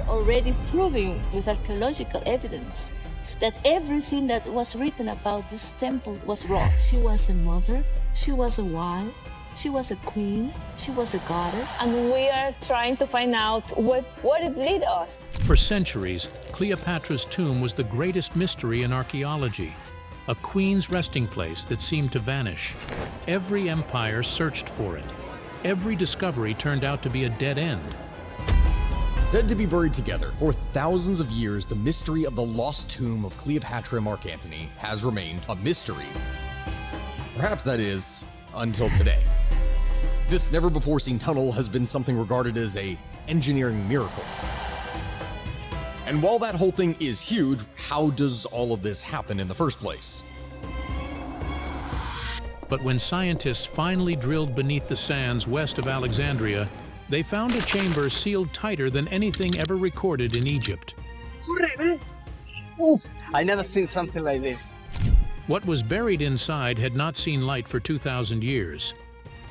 are already proving with archaeological evidence that everything that was written about this temple was wrong. She was a mother, she was a wife, she was a queen, she was a goddess. And we are trying to find out what it led us. For centuries, Cleopatra's tomb was the greatest mystery in archaeology, a queen's resting place that seemed to vanish. Every empire searched for it. Every discovery turned out to be a dead end. Said to be buried together for thousands of years, the mystery of the lost tomb of Cleopatra and Mark Antony has remained a mystery. Perhaps that is, until today. This never-before-seen tunnel has been something regarded as an engineering miracle. And while that whole thing is huge, how does all of this happen in the first place? But when scientists finally drilled beneath the sands west of Alexandria, they found a chamber sealed tighter than anything ever recorded in Egypt. I never seen something like this. What was buried inside had not seen light for 2,000 years.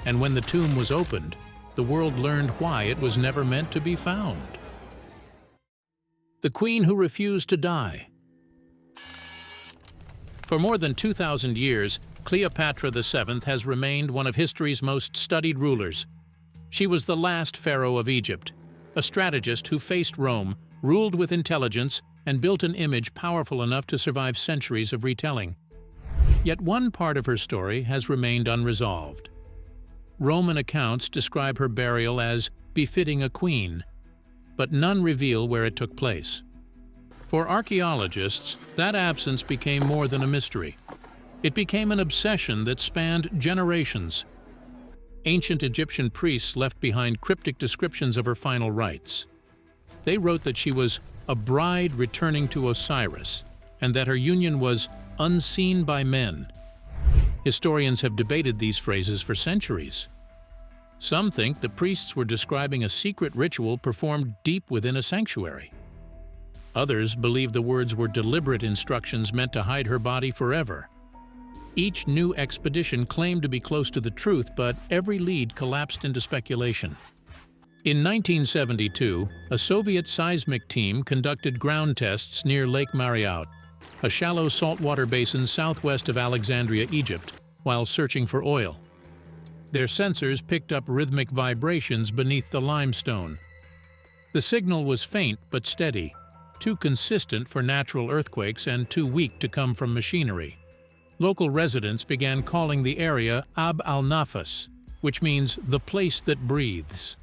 And when the tomb was opened, the world learned why it was never meant to be found. The queen who refused to die. For more than 2,000 years, Cleopatra VII has remained one of history's most studied rulers. She was the last pharaoh of Egypt, a strategist who faced Rome, ruled with intelligence, and built an image powerful enough to survive centuries of retelling. Yet one part of her story has remained unresolved. Roman accounts describe her burial as befitting a queen, but none reveal where it took place. For archaeologists, that absence became more than a mystery. It became an obsession that spanned generations. Ancient Egyptian priests left behind cryptic descriptions of her final rites. They wrote that she was a bride returning to Osiris, and that her union was unseen by men. Historians have debated these phrases for centuries. Some think the priests were describing a secret ritual performed deep within a sanctuary. Others believe the words were deliberate instructions meant to hide her body forever. Each new expedition claimed to be close to the truth, but every lead collapsed into speculation. In 1972, a Soviet seismic team conducted ground tests near Lake Mariaut, a shallow saltwater basin southwest of Alexandria, Egypt, while searching for oil. Their sensors picked up rhythmic vibrations beneath the limestone. The signal was faint but steady, too consistent for natural earthquakes and too weak to come from machinery. Local residents began calling the area Ab al-Nafas, which means the place that breathes.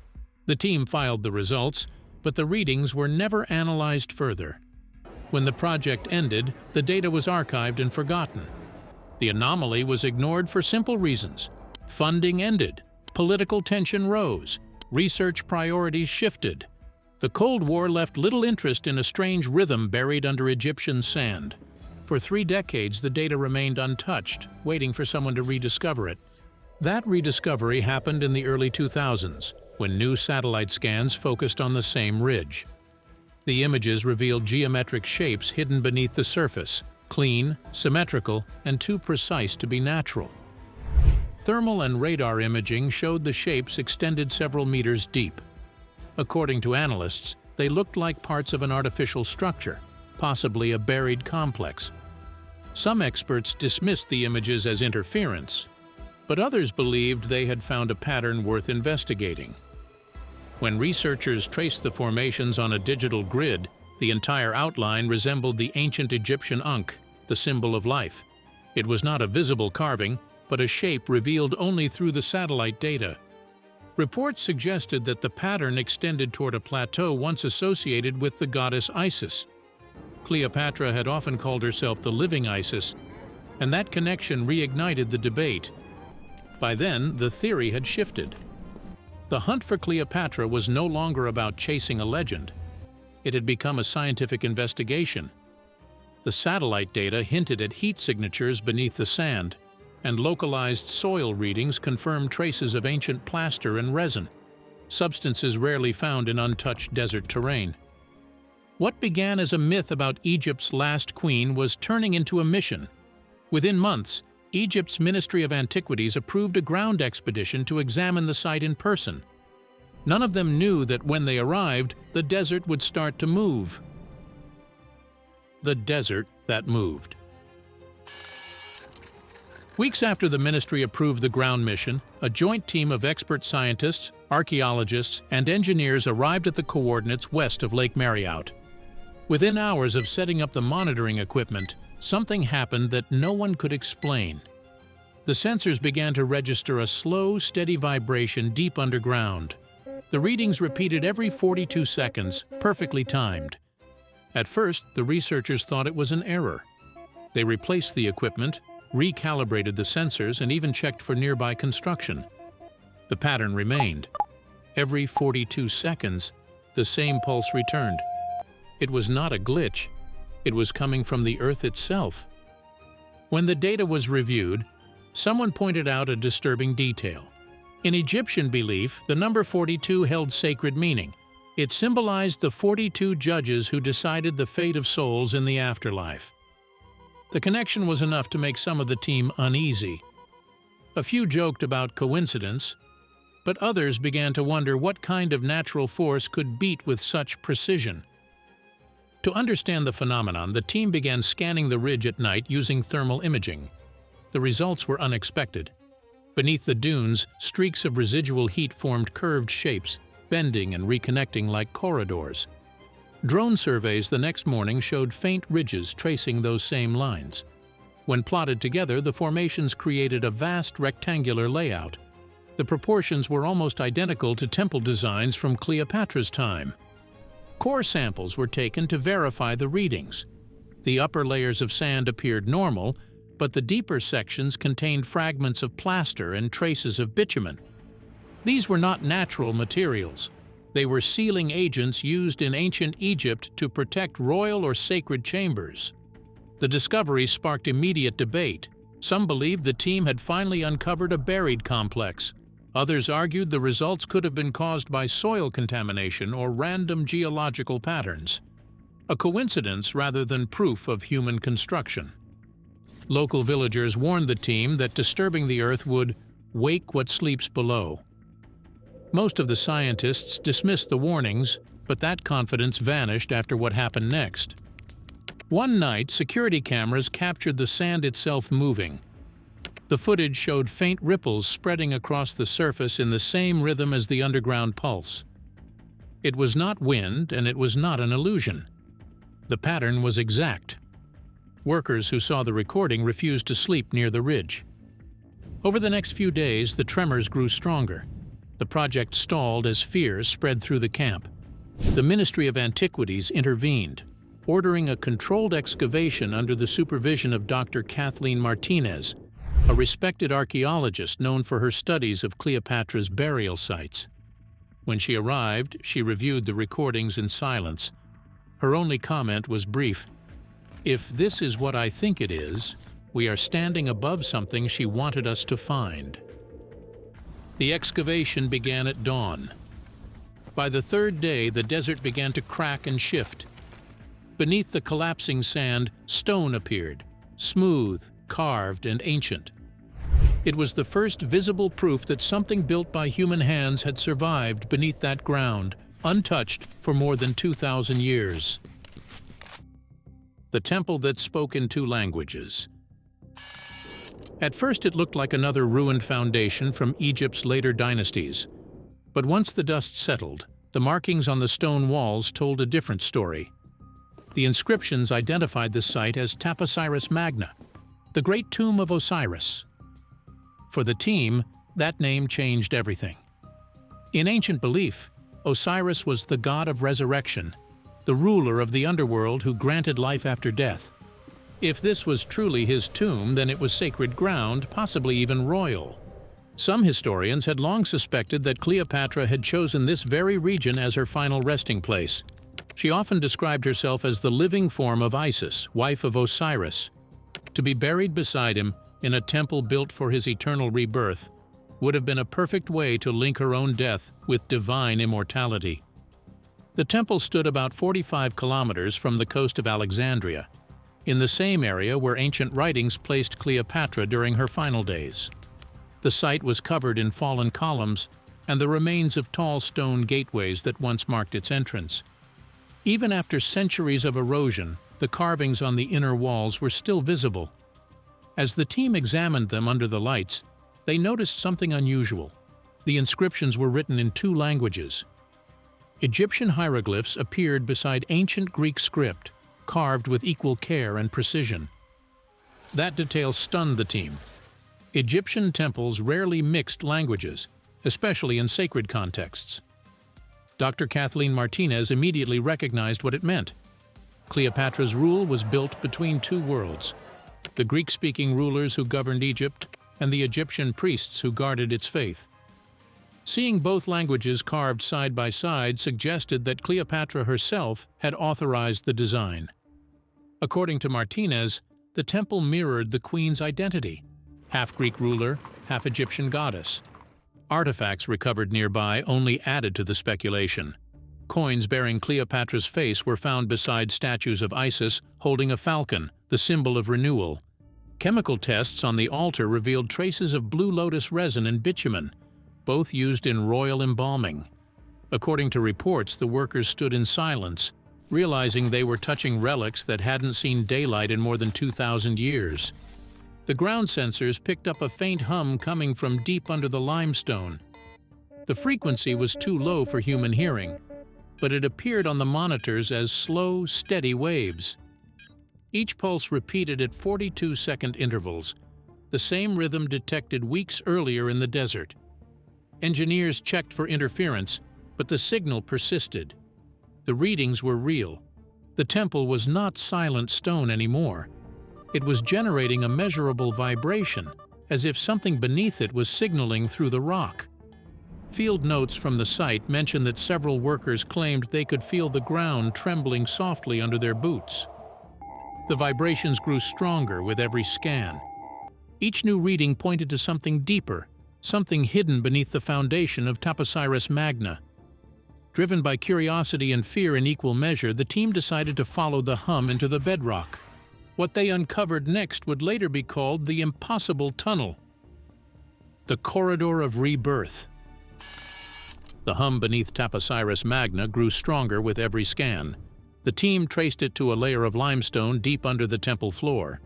The team filed the results, but the readings were never analyzed further. When the project ended, the data was archived and forgotten. The anomaly was ignored for simple reasons. Funding ended, political tension rose, research priorities shifted. The Cold War left little interest in a strange rhythm buried under Egyptian sand. For 3 decades, the data remained untouched, waiting for someone to rediscover it. That rediscovery happened in the early 2000s, when new satellite scans focused on the same ridge. The images revealed geometric shapes hidden beneath the surface, clean, symmetrical, and too precise to be natural. Thermal and radar imaging showed the shapes extended several meters deep. According to analysts, they looked like parts of an artificial structure, possibly a buried complex. Some experts dismissed the images as interference, but others believed they had found a pattern worth investigating. When researchers traced the formations on a digital grid, the entire outline resembled the ancient Egyptian Ankh, the symbol of life. It was not a visible carving, but a shape revealed only through the satellite data. Reports suggested that the pattern extended toward a plateau once associated with the goddess Isis. Cleopatra had often called herself the living Isis, and that connection reignited the debate. By then, the theory had shifted. The hunt for Cleopatra was no longer about chasing a legend. It had become a scientific investigation. The satellite data hinted at heat signatures beneath the sand, and localized soil readings confirmed traces of ancient plaster and resin, substances rarely found in untouched desert terrain. What began as a myth about Egypt's last queen was turning into a mission. Within months, Egypt's Ministry of Antiquities approved a ground expedition to examine the site in person. None of them knew that when they arrived, the desert would start to move. The desert that moved. Weeks after the ministry approved the ground mission, a joint team of expert scientists, archaeologists, and engineers arrived at the coordinates west of Lake Mariot. Within hours of setting up the monitoring equipment, something happened that no one could explain. The sensors began to register a slow, steady vibration deep underground. The readings repeated every 42 seconds, perfectly timed. At first, the researchers thought it was an error. They replaced the equipment, recalibrated the sensors, and even checked for nearby construction. The pattern remained. Every 42 seconds, the same pulse returned. It was not a glitch. It was coming from the Earth itself. When the data was reviewed, someone pointed out a disturbing detail. In Egyptian belief, the number 42 held sacred meaning. It symbolized the 42 judges who decided the fate of souls in the afterlife. The connection was enough to make some of the team uneasy. A few joked about coincidence, but others began to wonder what kind of natural force could beat with such precision. To understand the phenomenon, the team began scanning the ridge at night using thermal imaging. The results were unexpected. Beneath the dunes, streaks of residual heat formed curved shapes, bending and reconnecting like corridors. Drone surveys the next morning showed faint ridges tracing those same lines. When plotted together, the formations created a vast rectangular layout. The proportions were almost identical to temple designs from Cleopatra's time. Core samples were taken to verify the readings. The upper layers of sand appeared normal, but the deeper sections contained fragments of plaster and traces of bitumen. These were not natural materials. They were sealing agents used in ancient Egypt to protect royal or sacred chambers. The discovery sparked immediate debate. Some believed the team had finally uncovered a buried complex. Others argued the results could have been caused by soil contamination or random geological patterns. A coincidence rather than proof of human construction. Local villagers warned the team that disturbing the Earth would wake what sleeps below. Most of the scientists dismissed the warnings, but that confidence vanished after what happened next. One night, security cameras captured the sand itself moving. The footage showed faint ripples spreading across the surface in the same rhythm as the underground pulse. It was not wind, and it was not an illusion. The pattern was exact. Workers who saw the recording refused to sleep near the ridge. Over the next few days, the tremors grew stronger. The project stalled as fear spread through the camp. The Ministry of Antiquities intervened, ordering a controlled excavation under the supervision of Dr. Kathleen Martinez, a respected archaeologist known for her studies of Cleopatra's burial sites. When she arrived, she reviewed the recordings in silence. Her only comment was brief. "If this is what I think it is, we are standing above something she wanted us to find." The excavation began at dawn. By the third day, the desert began to crack and shift. Beneath the collapsing sand, stone appeared, smooth, carved, and ancient. It was the first visible proof that something built by human hands had survived beneath that ground, untouched for more than 2,000 years. The temple that spoke in 2 languages. At first it looked like another ruined foundation from Egypt's later dynasties. But once the dust settled, the markings on the stone walls told a different story. The inscriptions identified the site as Taposiris Magna, the great tomb of Osiris. For the team, that name changed everything. In ancient belief, Osiris was the god of resurrection, the ruler of the underworld who granted life after death. If this was truly his tomb, then it was sacred ground, possibly even royal. Some historians had long suspected that Cleopatra had chosen this very region as her final resting place. She often described herself as the living form of Isis, wife of Osiris. To be buried beside him in a temple built for his eternal rebirth would have been a perfect way to link her own death with divine immortality. The temple stood about 45 kilometers from the coast of Alexandria, in the same area where ancient writings placed Cleopatra during her final days. The site was covered in fallen columns, and the remains of tall stone gateways that once marked its entrance. Even after centuries of erosion, the carvings on the inner walls were still visible. As the team examined them under the lights, they noticed something unusual. The inscriptions were written in 2 languages. Egyptian hieroglyphs appeared beside ancient Greek script, carved with equal care and precision. That detail stunned the team. Egyptian temples rarely mixed languages, especially in sacred contexts. Dr. Kathleen Martinez immediately recognized what it meant. Cleopatra's rule was built between 2 worlds: the Greek-speaking rulers who governed Egypt and the Egyptian priests who guarded its faith. Seeing both languages carved side by side suggested that Cleopatra herself had authorized the design. According to Martinez, the temple mirrored the queen's identity: half Greek ruler, half Egyptian goddess. Artifacts recovered nearby only added to the speculation. Coins bearing Cleopatra's face were found beside statues of Isis holding a falcon, the symbol of renewal. Chemical tests on the altar revealed traces of blue lotus resin and bitumen, both used in royal embalming. According to reports, the workers stood in silence, realizing they were touching relics that hadn't seen daylight in more than 2,000 years. The ground sensors picked up a faint hum coming from deep under the limestone. The frequency was too low for human hearing, but it appeared on the monitors as slow, steady waves. Each pulse repeated at 42-second intervals, the same rhythm detected weeks earlier in the desert. Engineers checked for interference, but the signal persisted. The readings were real. The temple was not silent stone anymore. It was generating a measurable vibration, as if something beneath it was signaling through the rock. Field notes from the site mention that several workers claimed they could feel the ground trembling softly under their boots. The vibrations grew stronger with every scan. Each new reading pointed to something deeper, something hidden beneath the foundation of Osiris Magna. Driven by curiosity and fear in equal measure, the team decided to follow the hum into the bedrock. What they uncovered next would later be called the Impossible Tunnel, the Corridor of Rebirth. The hum beneath Osiris Magna grew stronger with every scan. The team traced it to a layer of limestone deep under the temple floor.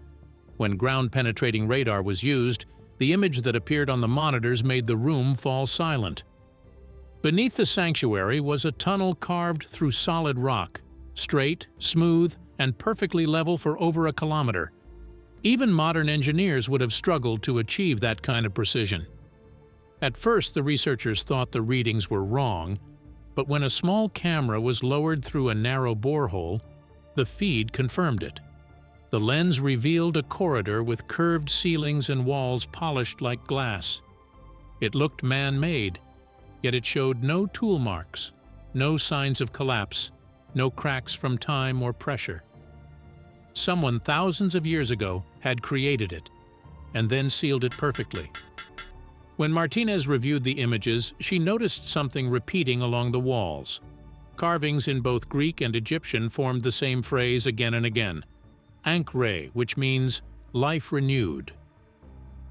When ground-penetrating radar was used, the image that appeared on the monitors made the room fall silent. Beneath the sanctuary was a tunnel carved through solid rock, straight, smooth, and perfectly level for over a kilometer. Even modern engineers would have struggled to achieve that kind of precision. At first, the researchers thought the readings were wrong, but when a small camera was lowered through a narrow borehole, the feed confirmed it. The lens revealed a corridor with curved ceilings and walls polished like glass. It looked man-made, yet it showed no tool marks, no signs of collapse, no cracks from time or pressure. Someone thousands of years ago had created it, and then sealed it perfectly. When Martinez reviewed the images, she noticed something repeating along the walls. Carvings in both Greek and Egyptian formed the same phrase again and again, Ankre, which means life renewed.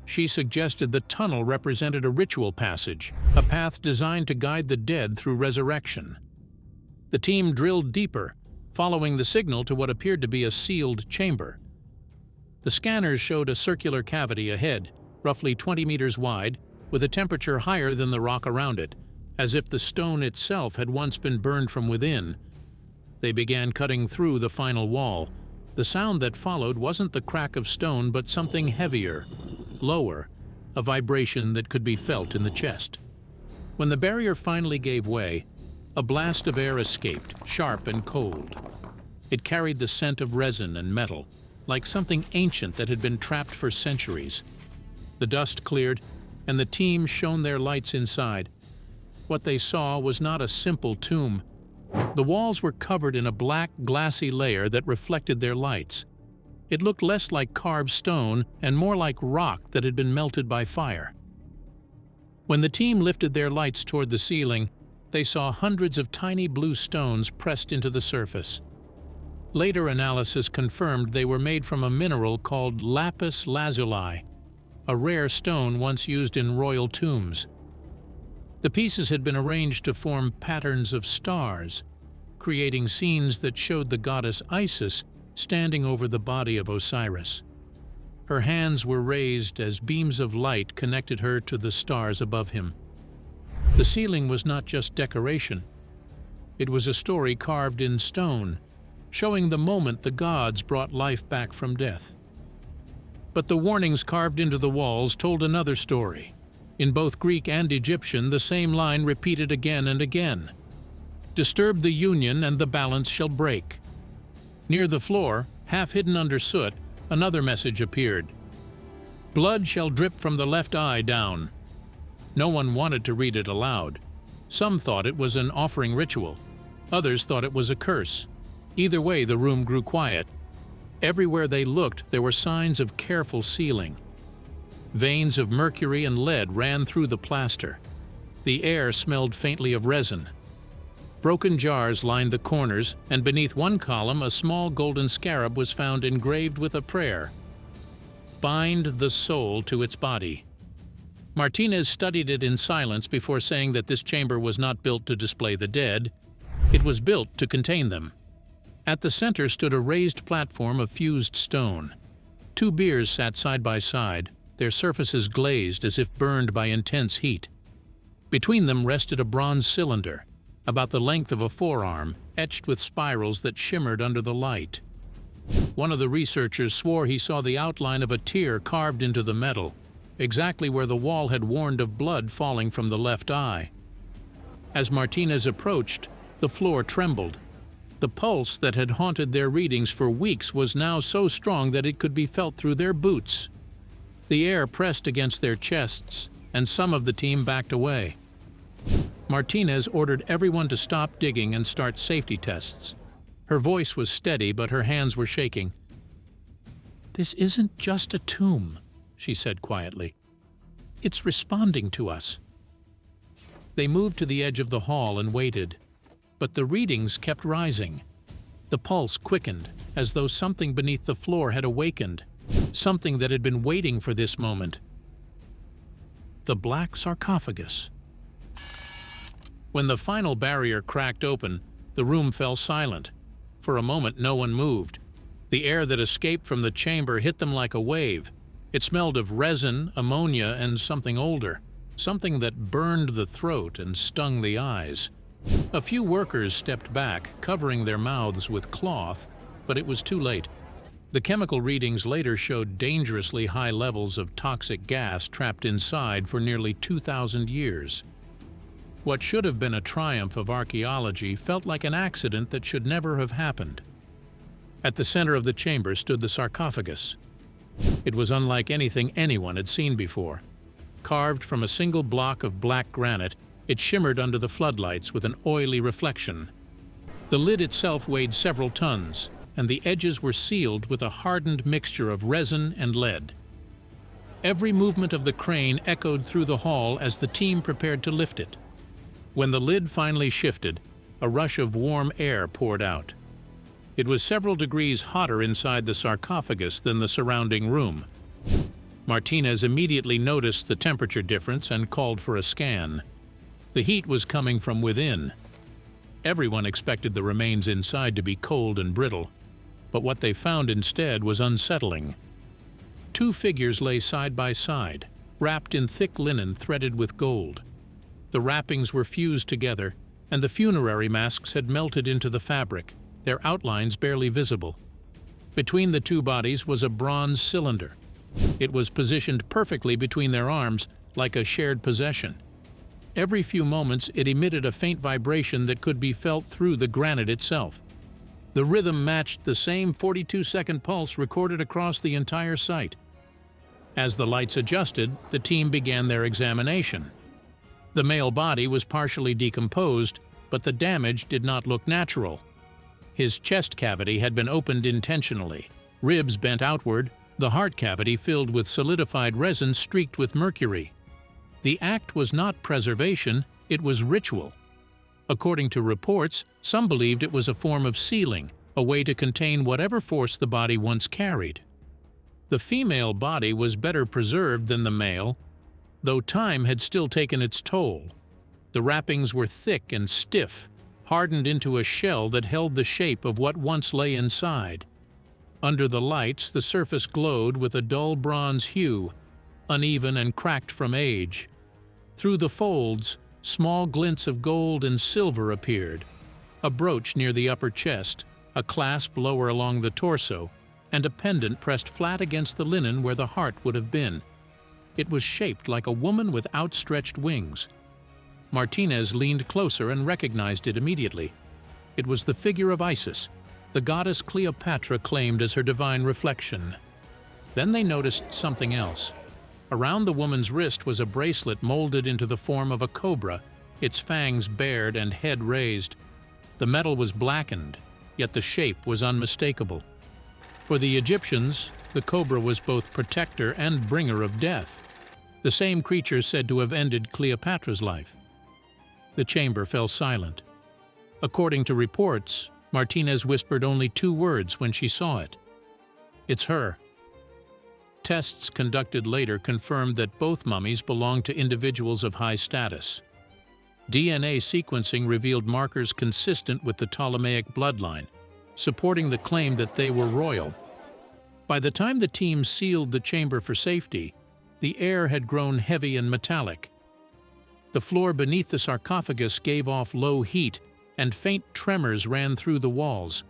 She suggested the tunnel represented a ritual passage, a path designed to guide the dead through resurrection. The team drilled deeper, following the signal to what appeared to be a sealed chamber. The scanners showed a circular cavity ahead, roughly 20 meters wide, with a temperature higher than the rock around it, as if the stone itself had once been burned from within. They began cutting through the final wall. The sound that followed wasn't the crack of stone, but something heavier, lower, a vibration that could be felt in the chest. When the barrier finally gave way, a blast of air escaped, sharp and cold. It carried the scent of resin and metal, like something ancient that had been trapped for centuries. The dust cleared, and the team shone their lights inside. What they saw was not a simple tomb. The walls were covered in a black, glassy layer that reflected their lights. It looked less like carved stone and more like rock that had been melted by fire. When the team lifted their lights toward the ceiling, they saw hundreds of tiny blue stones pressed into the surface. Later analysis confirmed they were made from a mineral called lapis lazuli, a rare stone once used in royal tombs. The pieces had been arranged to form patterns of stars, creating scenes that showed the goddess Isis standing over the body of Osiris. Her hands were raised as beams of light connected her to the stars above him. The ceiling was not just decoration. It was a story carved in stone, showing the moment the gods brought life back from death. But the warnings carved into the walls told another story. In both Greek and Egyptian, the same line repeated again and again. Disturb the union and the balance shall break. Near the floor, half hidden under soot, another message appeared. Blood shall drip from the left eye down. No one wanted to read it aloud. Some thought it was an offering ritual. Others thought it was a curse. Either way, the room grew quiet. Everywhere they looked, there were signs of careful sealing. Veins of mercury and lead ran through the plaster. The air smelled faintly of resin. Broken jars lined the corners, and beneath one column a small golden scarab was found engraved with a prayer. Bind the soul to its body. Martinez studied it in silence before saying that this chamber was not built to display the dead. It was built to contain them. At the center stood a raised platform of fused stone. Two biers sat side by side, their surfaces glazed as if burned by intense heat. Between them rested a bronze cylinder, about the length of a forearm, etched with spirals that shimmered under the light. One of the researchers swore he saw the outline of a tear carved into the metal, exactly where the wall had warned of blood falling from the left eye. As Martinez approached, the floor trembled. The pulse that had haunted their readings for weeks was now so strong that it could be felt through their boots. The air pressed against their chests, and some of the team backed away. Martinez ordered everyone to stop digging and start safety tests. Her voice was steady, but her hands were shaking. "This isn't just a tomb," she said quietly. "It's responding to us." They moved to the edge of the hall and waited, but the readings kept rising. The pulse quickened, as though something beneath the floor had awakened, something that had been waiting for this moment. The black sarcophagus. When the final barrier cracked open, the room fell silent. For a moment, no one moved. The air that escaped from the chamber hit them like a wave. It smelled of resin, ammonia, and something older, something that burned the throat and stung the eyes. A few workers stepped back, covering their mouths with cloth, but it was too late. The chemical readings later showed dangerously high levels of toxic gas trapped inside for nearly 2,000 years. What should have been a triumph of archaeology felt like an accident that should never have happened. At the center of the chamber stood the sarcophagus. It was unlike anything anyone had seen before. Carved from a single block of black granite, it shimmered under the floodlights with an oily reflection. The lid itself weighed several tons, and the edges were sealed with a hardened mixture of resin and lead. Every movement of the crane echoed through the hall as the team prepared to lift it. When the lid finally shifted, a rush of warm air poured out. It was several degrees hotter inside the sarcophagus than the surrounding room. Martinez immediately noticed the temperature difference and called for a scan. The heat was coming from within. Everyone expected the remains inside to be cold and brittle, but what they found instead was unsettling. Two figures lay side by side, wrapped in thick linen threaded with gold. The wrappings were fused together, and the funerary masks had melted into the fabric, their outlines barely visible. Between the two bodies was a bronze cylinder. It was positioned perfectly between their arms, like a shared possession. Every few moments it emitted a faint vibration that could be felt through the granite itself. The rhythm matched the same 42-second pulse recorded across the entire site. As the lights adjusted, the team began their examination. The male body was partially decomposed, but the damage did not look natural. His chest cavity had been opened intentionally, ribs bent outward, the heart cavity filled with solidified resin streaked with mercury. The act was not preservation, it was ritual. According to reports, some believed it was a form of sealing, a way to contain whatever force the body once carried. The female body was better preserved than the male, though time had still taken its toll. The wrappings were thick and stiff, hardened into a shell that held the shape of what once lay inside. Under the lights, the surface glowed with a dull bronze hue, uneven and cracked from age. Through the folds, small glints of gold and silver appeared, a brooch near the upper chest, a clasp lower along the torso, and a pendant pressed flat against the linen where the heart would have been. It was shaped like a woman with outstretched wings. Martinez leaned closer and recognized it immediately. It was the figure of Isis, the goddess Cleopatra claimed as her divine reflection. Then they noticed something else. Around the woman's wrist was a bracelet molded into the form of a cobra, its fangs bared and head raised. The metal was blackened, yet the shape was unmistakable. For the Egyptians, the cobra was both protector and bringer of death, the same creature said to have ended Cleopatra's life. The chamber fell silent. According to reports, Martinez whispered only 2 words when she saw it. "It's her." Tests conducted later confirmed that both mummies belonged to individuals of high status. DNA sequencing revealed markers consistent with the Ptolemaic bloodline, supporting the claim that they were royal. By the time the team sealed the chamber for safety, the air had grown heavy and metallic. The floor beneath the sarcophagus gave off low heat, and faint tremors ran through the walls.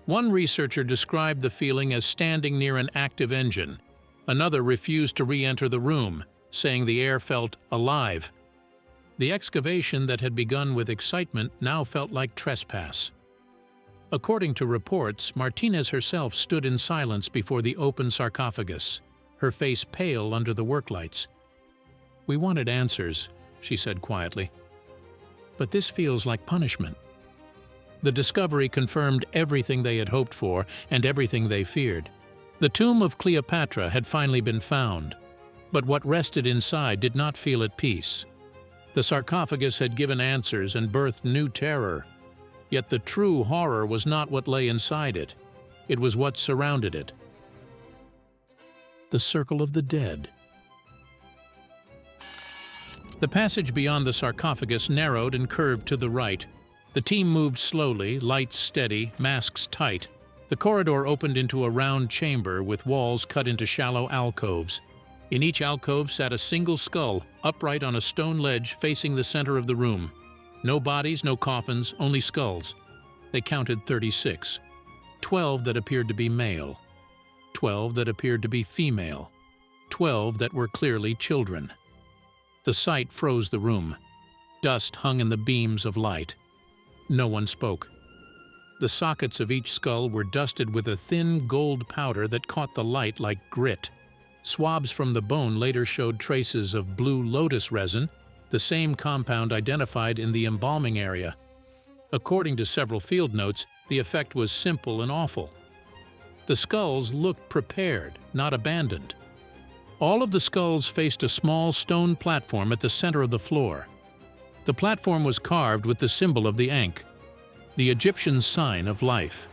One researcher described the feeling as standing near an active engine. Another refused to re-enter the room, saying the air felt alive. The excavation that had begun with excitement now felt like trespass. According to reports, Martinez herself stood in silence before the open sarcophagus, her face pale under the worklights. "We wanted answers," she said quietly. "But this feels like punishment." The discovery confirmed everything they had hoped for and everything they feared. The tomb of Cleopatra had finally been found, but what rested inside did not feel at peace. The sarcophagus had given answers and birthed new terror. Yet the true horror was not what lay inside it. It was what surrounded it. The circle of the dead. The passage beyond the sarcophagus narrowed and curved to the right. The team moved slowly, lights steady, masks tight. The corridor opened into a round chamber with walls cut into shallow alcoves. In each alcove sat a single skull, upright on a stone ledge facing the center of the room. No bodies, no coffins, only skulls. They counted 36. 12 that appeared to be male. 12 that appeared to be female. 12 that were clearly children. The sight froze the room. Dust hung in the beams of light. No one spoke. The sockets of each skull were dusted with a thin gold powder that caught the light like grit. Swabs from the bone later showed traces of blue lotus resin, the same compound identified in the embalming area. According to several field notes, the effect was simple and awful. The skulls looked prepared, not abandoned. All of the skulls faced a small stone platform at the center of the floor. The platform was carved with the symbol of the Ankh, the Egyptian sign of life.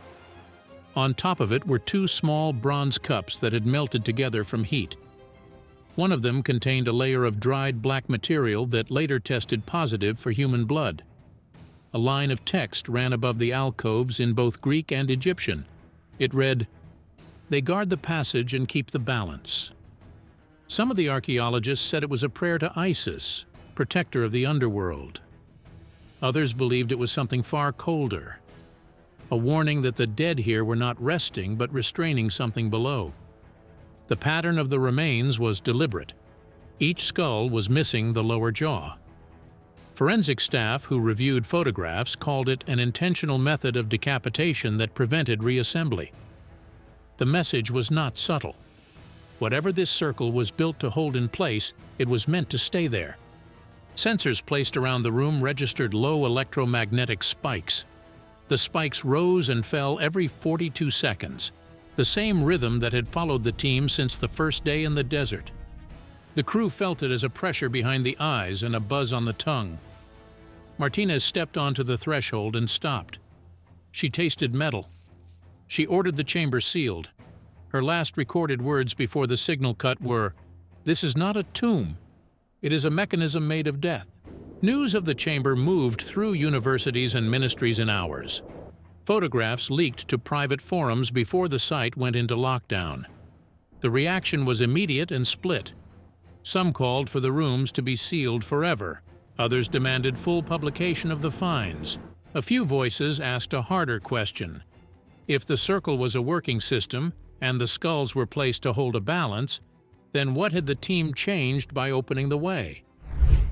On top of it were 2 small bronze cups that had melted together from heat. One of them contained a layer of dried black material that later tested positive for human blood. A line of text ran above the alcoves in both Greek and Egyptian. It read, "They guard the passage and keep the balance." Some of the archaeologists said it was a prayer to Isis, protector of the underworld. Others believed it was something far colder, a warning that the dead here were not resting but restraining something below. The pattern of the remains was deliberate. Each skull was missing the lower jaw. Forensic staff who reviewed photographs called it an intentional method of decapitation that prevented reassembly. The message was not subtle. Whatever this circle was built to hold in place, it was meant to stay there. Sensors placed around the room registered low electromagnetic spikes. The spikes rose and fell every 42 seconds, the same rhythm that had followed the team since the first day in the desert. The crew felt it as a pressure behind the eyes and a buzz on the tongue. Martinez stepped onto the threshold and stopped. She tasted metal. She ordered the chamber sealed. Her last recorded words before the signal cut were, "This is not a tomb. It is a mechanism made of death. News of the chamber moved through universities and ministries in hours. Photographs leaked to private forums before the site went into lockdown. The reaction was immediate and split. Some called for the rooms to be sealed forever. Others demanded full publication of the finds. A few voices asked a harder question. If the circle was a working system and the skulls were placed to hold a balance, then what had the team changed by opening the way?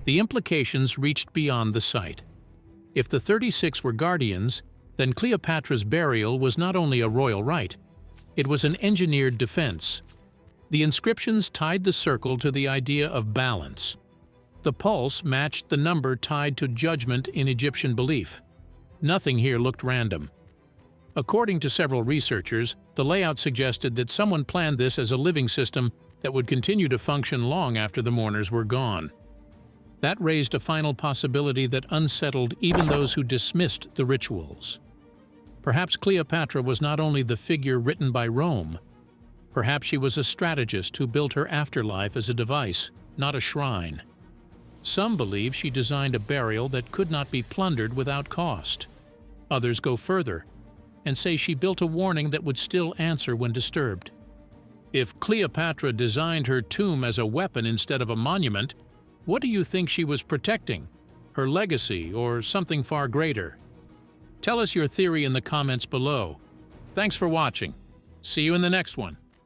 The implications reached beyond the site. If the 36 were guardians, then Cleopatra's burial was not only a royal rite, it was an engineered defense. The inscriptions tied the circle to the idea of balance. The pulse matched the number tied to judgment in Egyptian belief. Nothing here looked random. According to several researchers, the layout suggested that someone planned this as a living system that would continue to function long after the mourners were gone. That raised a final possibility that unsettled even those who dismissed the rituals. Perhaps Cleopatra was not only the figure written by Rome, perhaps she was a strategist who built her afterlife as a device, not a shrine. Some believe she designed a burial that could not be plundered without cost. Others go further and say she built a warning that would still answer when disturbed. If Cleopatra designed her tomb as a weapon instead of a monument, what do you think she was protecting? Her legacy or something far greater? Tell us your theory in the comments below. Thanks for watching. See you in the next one.